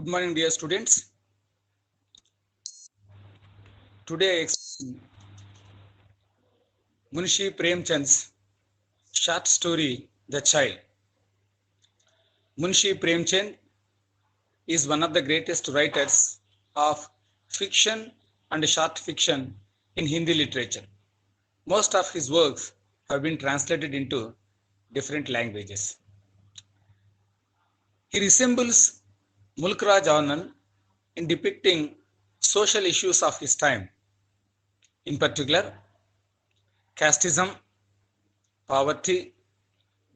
Good morning, dear students. Today I explain Munshi Premchand's short story, The Child. Munshi Premchand is one of the greatest writers of fiction and short fiction in Hindi literature. Most of his works have been translated into different languages. He resembles Mulk Raj Anand in depicting social issues of his time, in particular casteism, poverty,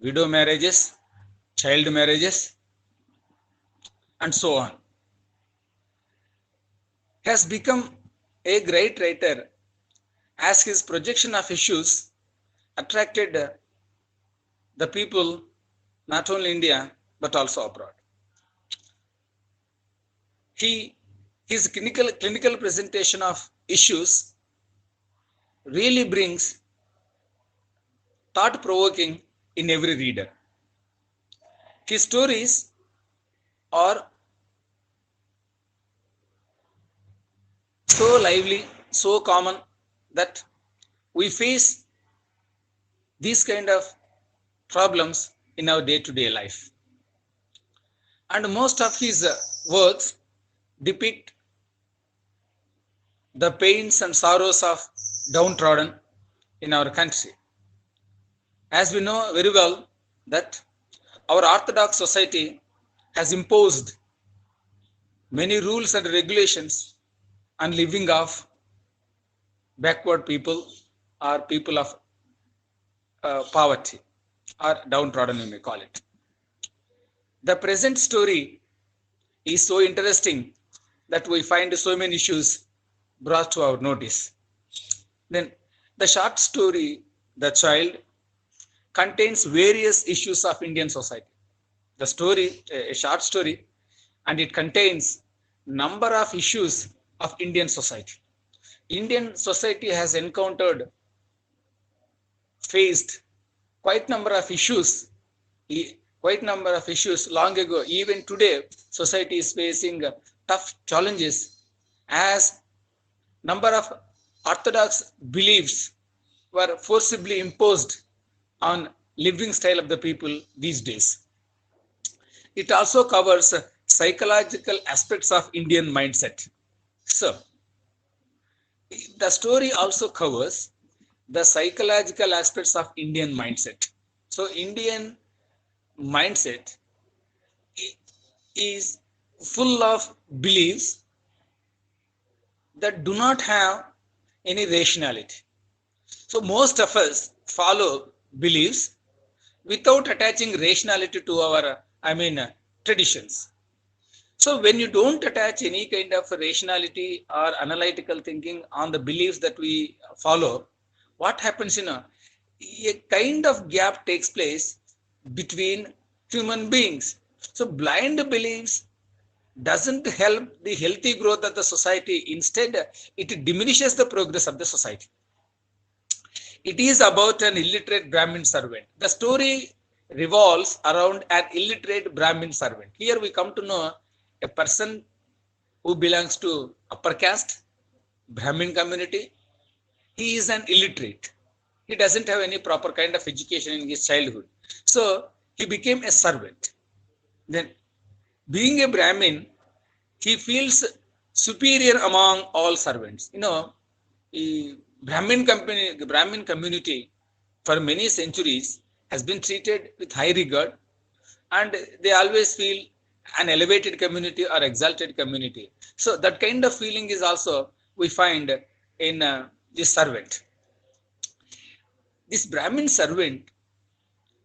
widow marriages, child marriages, and so on. He has become a great writer as his projection of issues attracted the people not only India but also abroad. His clinical presentation of issues really brings thought-provoking in every reader. His stories are so lively, so common that we face these kind of problems in our day-to-day life. And most of his works depict the pains and sorrows of downtrodden in our country. As we know very well that our Orthodox society has imposed many rules and regulations on living of backward people or people of poverty or downtrodden, you may call it. The present story is so interesting that we find so many issues brought to our notice. Then the short story, The Child, contains various issues of Indian society. The story, a short story, and it contains number of issues of Indian society. Indian society has faced quite number of issues long ago. Even today, society is facing tough challenges as number of orthodox beliefs were forcibly imposed on living style of the people these days. It also covers psychological aspects of Indian mindset. So, the story also covers the psychological aspects of Indian mindset. So, Indian mindset is full of beliefs that do not have any rationality. So, most of us follow beliefs without attaching rationality to our, traditions. So when you don't attach any kind of rationality or analytical thinking on the beliefs that we follow, what happens, a kind of gap takes place between human beings. So blind beliefs doesn't help the healthy growth of the society. Instead, it diminishes the progress of the society. It is about an illiterate Brahmin servant. The story revolves around an illiterate Brahmin servant. Here we come to know a person who belongs to upper caste, Brahmin community. He is an illiterate. He doesn't have any proper kind of education in his childhood. So he became a servant. Then, being a Brahmin, he feels superior among all servants. The Brahmin community for many centuries has been treated with high regard, and they always feel an elevated community or exalted community. So that kind of feeling is also we find in this servant. This Brahmin servant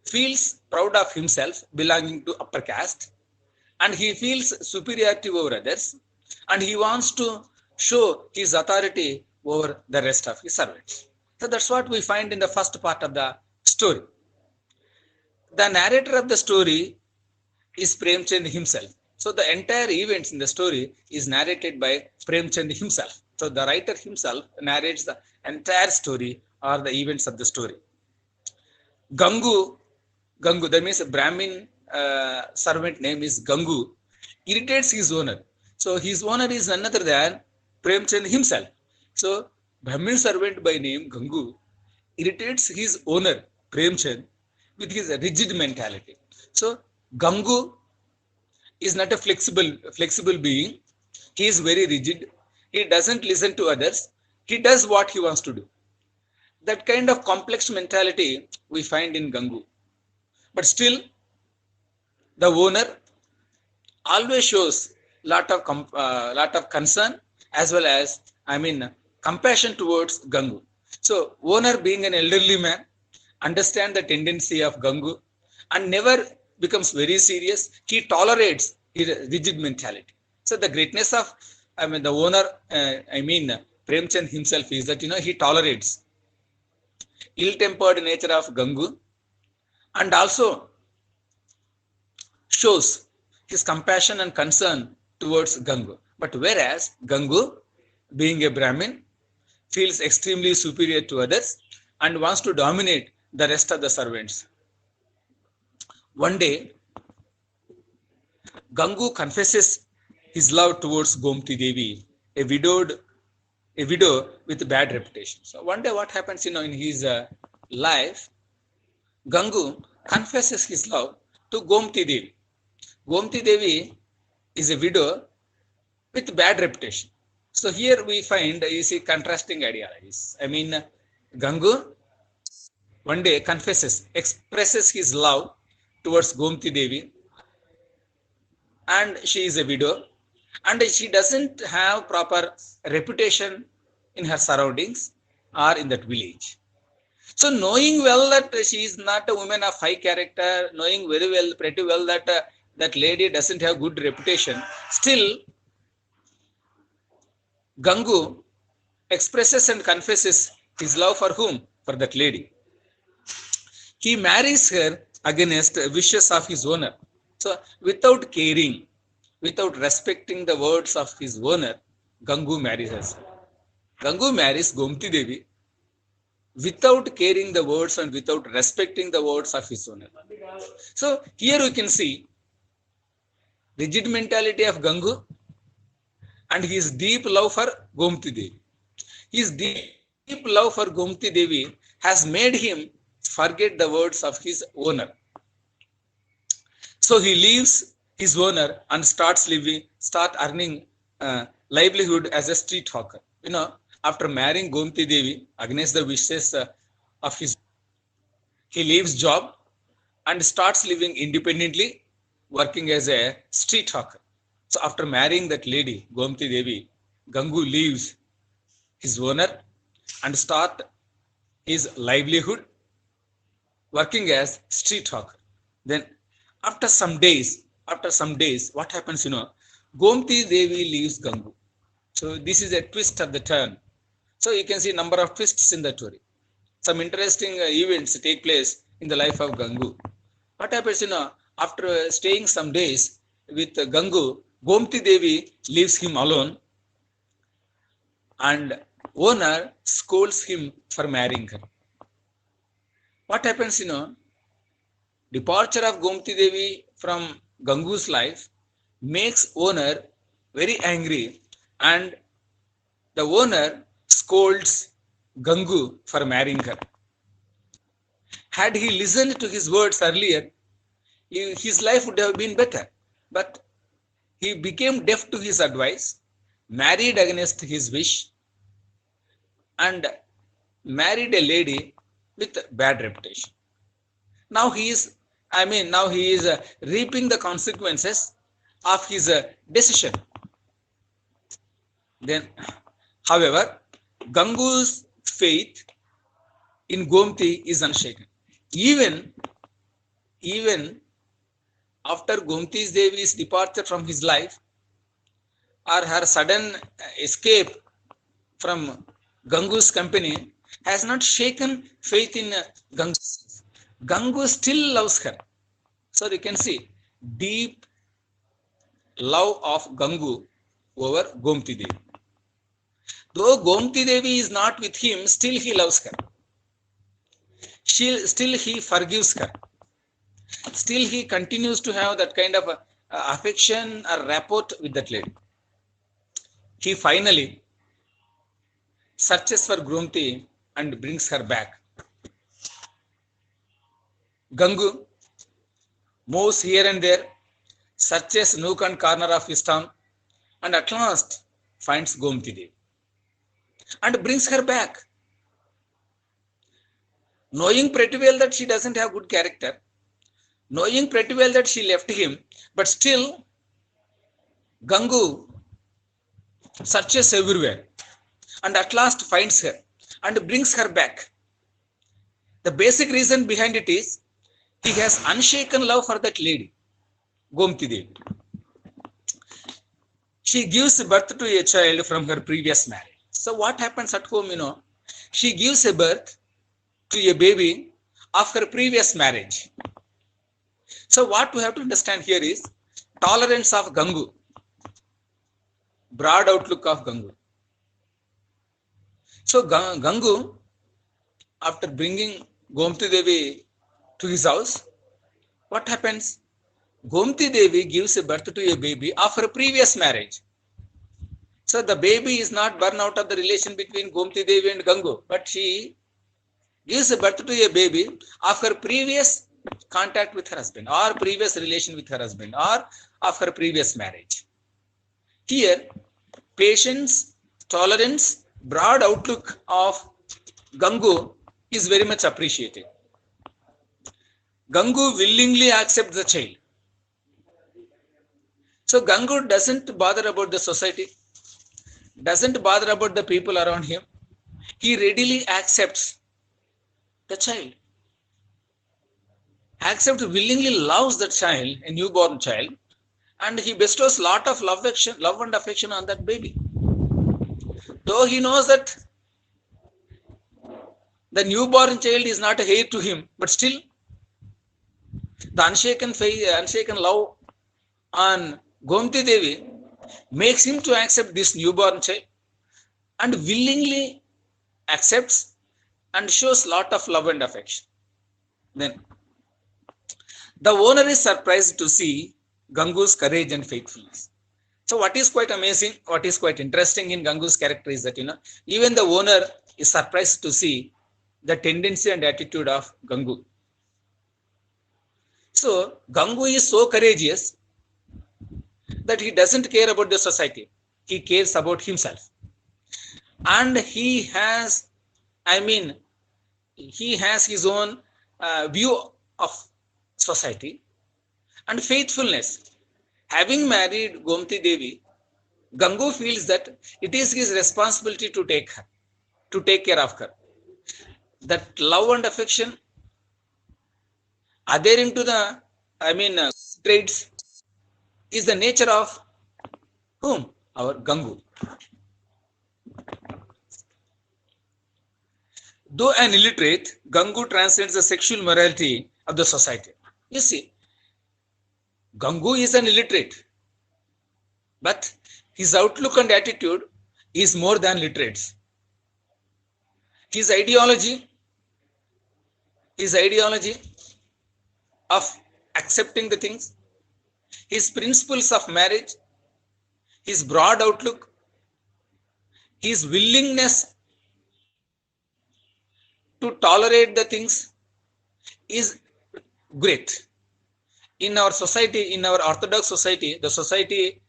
feels proud of himself belonging to upper caste, and he feels superiority over others, and he wants to show his authority over the rest of his servants. So that's what we find in the first part of the story. The narrator of the story is Premchand himself. So the entire events in the story is narrated by Premchand himself. So the writer himself narrates the entire story or the events of the story. Gangu, that means a Brahmin servant name is Gangu. irritates his owner. So his owner is none other than Premchand himself. So Brahmin servant by name Gangu irritates his owner Premchand with his rigid mentality. So Gangu is not a flexible being. He is very rigid. He doesn't listen to others. He does what he wants to do. That kind of complex mentality we find in Gangu. But still, the owner always shows lot of concern as well as compassion towards Gangu. So owner being an elderly man understand the tendency of Gangu and never becomes very serious. He tolerates his rigid mentality. So the greatness of the owner Premchand himself is that he tolerates ill-tempered nature of Gangu and also shows his compassion and concern towards Gangu. But whereas Gangu, being a Brahmin, feels extremely superior to others and wants to dominate the rest of the servants. One day, Gangu confesses his love towards Gomti Devi, a widow with bad reputation. So one day what happens, in his life, Gangu confesses his love to Gomti Devi. Gomti Devi is a widow with bad reputation. So here we find, contrasting ideologies. Gangu one day expresses his love towards Gomti Devi, and she is a widow, and she doesn't have proper reputation in her surroundings or in that village. So knowing well that she is not a woman of high character, knowing pretty well that that lady doesn't have good reputation, still Gangu expresses and confesses his love for whom? For that lady. He marries her against wishes of his owner. So without caring, without respecting the words of his owner, Gangu marries her. Gangu marries Gomti Devi without caring the words and without respecting the words of his owner. So here we can see rigid mentality of Gangu and his deep love for Gomti Devi. His deep love for Gomti Devi has made him forget the words of his owner. So he leaves his owner and start earning livelihood as a street hawker. After marrying Gomti Devi against the wishes of his, he leaves job and starts living independently, working as a street hawker. So after marrying that lady, Gomti Devi, Gangu leaves his owner and start his livelihood working as street hawker. Then after some days, what happens, Gomti Devi leaves Gangu. So this is a twist of the turn. So you can see number of twists in the story. Some interesting events take place in the life of Gangu. What happens, after staying some days with Gangu, Gomti Devi leaves him alone and owner scolds him for marrying her. What happens, departure of Gomti Devi from Gangu's life makes owner very angry and the owner scolds Gangu for marrying her. Had he listened to his words earlier, his life would have been better. But he became deaf to his advice, married against his wish, and married a lady with bad reputation. Now he is reaping the consequences of his decision. Then, however, Gangu's faith in Gomti is unshaken. Even after Gomti Devi's departure from his life or her sudden escape from Gangu's company has not shaken faith in Gangu. Gangu still loves her. So you can see deep love of Gangu over Gomti Devi. Though Gomti Devi is not with him, still he loves her. Still he forgives her. Still he continues to have that kind of affection or rapport with that lady. He finally searches for Gomti and brings her back. Gangu moves here and there, searches nook and corner of his town, and at last finds Gomti Devi and brings her back. Knowing pretty well that she doesn't have good character, knowing pretty well that she left him, but still Gangu searches everywhere and at last finds her and brings her back. The basic reason behind it is he has unshaken love for that lady, Gomti Devi. She gives birth to a child from her previous marriage. So what happens at home, she gives a birth to a baby of her previous marriage. So what we have to understand here is tolerance of Gangu, broad outlook of Gangu. So Gangu, after bringing Gomti Devi to his house, what happens? Gomti Devi gives a birth to a baby of her previous marriage. So the baby is not born out of the relation between Gomti Devi and Gangu, but she gives birth to a baby of her previous contact with her husband or previous relation with her husband or of her previous marriage. Here, patience, tolerance, broad outlook of Gangu is very much appreciated. Gangu willingly accepts the child. So Gangu doesn't bother about the society, doesn't bother about the people around him. He readily accepts the child. Accepts, willingly loves that child, a newborn child, and he bestows lot of love and affection on that baby. Though he knows that the newborn child is not a heir to him, but still the unshaken love on Gomti Devi makes him to accept this newborn child and willingly accepts and shows lot of love and affection. Then the owner is surprised to see Gangu's courage and faithfulness. So what is quite amazing, what is quite interesting in Gangu's character is that, even the owner is surprised to see the tendency and attitude of Gangu. So Gangu is so courageous that he doesn't care about the society. He cares about himself. And he has his own view of society and faithfulness. Having married Gomti Devi, Gangu feels that it is his responsibility to take care of her. That love and affection, adhering to the traits, is the nature of whom? Our Gangu. Though an illiterate, Gangu transcends the sexual morality of the society. You see, Gangu is an illiterate, but his outlook and attitude is more than literates. His ideology of accepting the things, his principles of marriage, his broad outlook, his willingness to tolerate the things is great. In our society, in our orthodox society, the society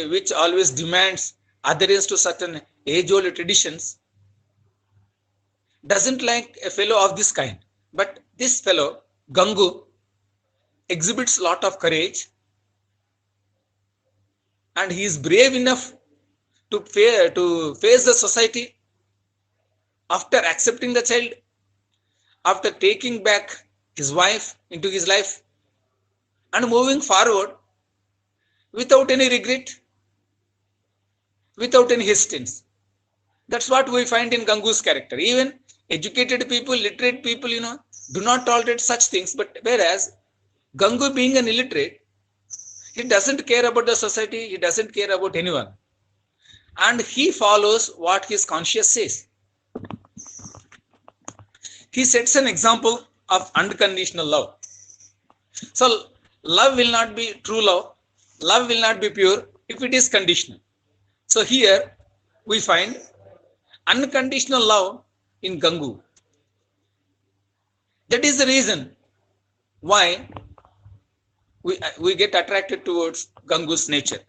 which always demands adherence to certain age-old traditions, doesn't like a fellow of this kind. But this fellow, Gangu, exhibits a lot of courage, and he is brave enough to face the society after accepting the child, after taking back his wife into his life and moving forward without any regret, without any hesitance. That's what we find in Gangu's character. Even educated people, literate people, do not tolerate such things. But whereas Gangu, being an illiterate, he doesn't care about the society, he doesn't care about anyone. And he follows what his conscience says. He sets an example of unconditional love. So love will not be true love. Love will not be pure if it is conditional. So here we find unconditional love in Gangu. That is the reason why we get attracted towards Gangu's nature.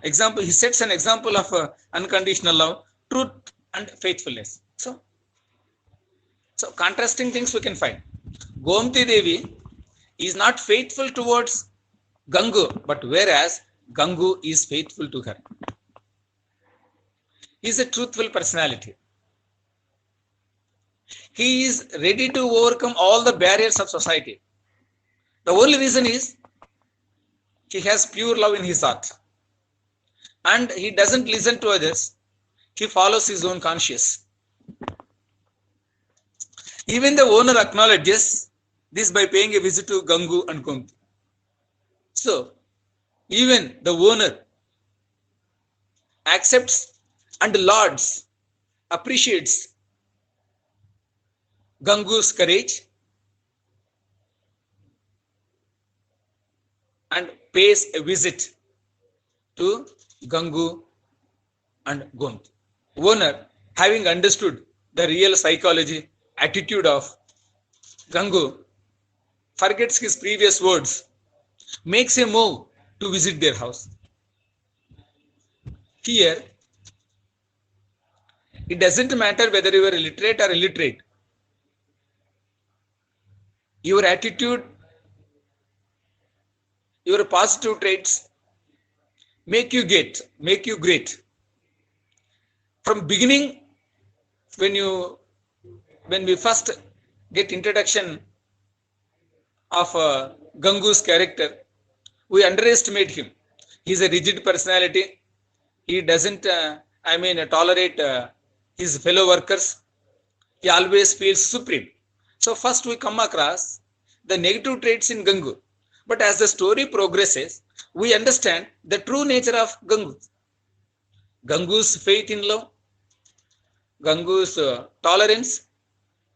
Example, he sets an example of unconditional love, truth and faithfulness. So contrasting things we can find. Gomti Devi is not faithful towards Gangu, but whereas Gangu is faithful to her. He is a truthful personality. He is ready to overcome all the barriers of society. The only reason is he has pure love in his heart. And he doesn't listen to others. He follows his own conscience. Even the owner acknowledges this by paying a visit to Gangu and Gomti. So, even the owner accepts and lauds, appreciates Gangu's courage and pays a visit to Gangu and Gomti. Owner, having understood the real psychology, attitude of Gangu, forgets his previous words, makes a move to visit their house. Here, it doesn't matter whether you are literate or illiterate. Your attitude, your positive traits make you great. From beginning, when we first get introduction of Gangu's character, we underestimate him. He's a rigid personality. He doesn't, tolerate his fellow workers. He always feels supreme. So first we come across the negative traits in Gangu. But as the story progresses, we understand the true nature of Gangu. Gangu's faith in love, Gangu's tolerance,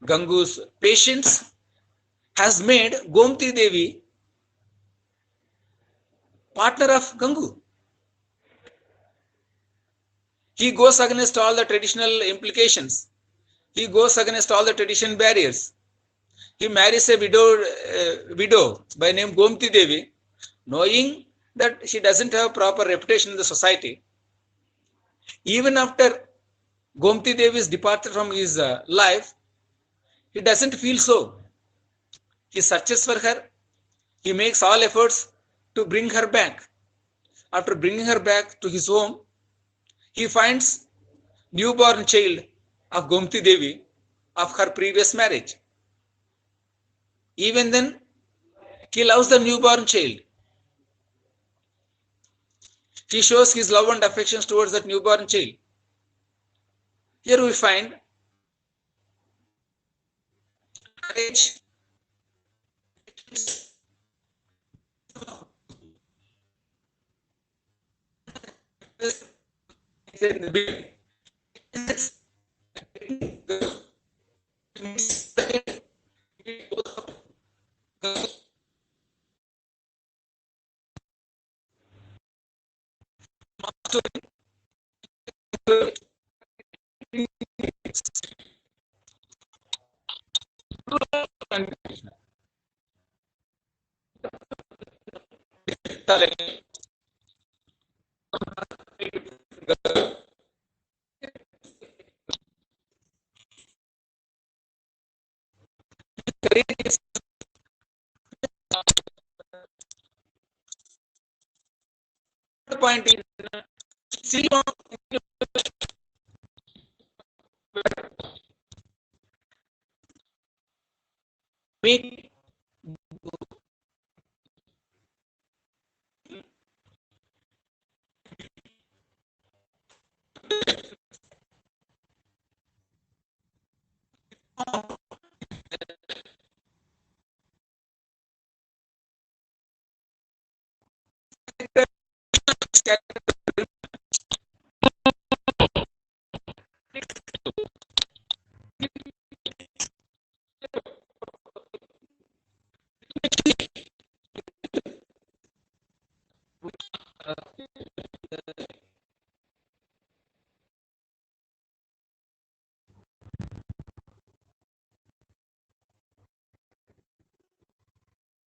Gangu's patience has made Gomti Devi partner of Gangu. He goes against all the traditional implications. He goes against all the tradition barriers. He marries a widow by name Gomti Devi, knowing that she doesn't have proper reputation in the society. Even after Gomti Devi's departure from his life, he doesn't feel so. He searches for her. He makes all efforts to bring her back. After bringing her back to his home, he finds newborn child of Gomti Devi of her previous marriage. Even then, he loves the newborn child. He shows his love and affections towards that newborn child. Here we find courage, point is Ceylon make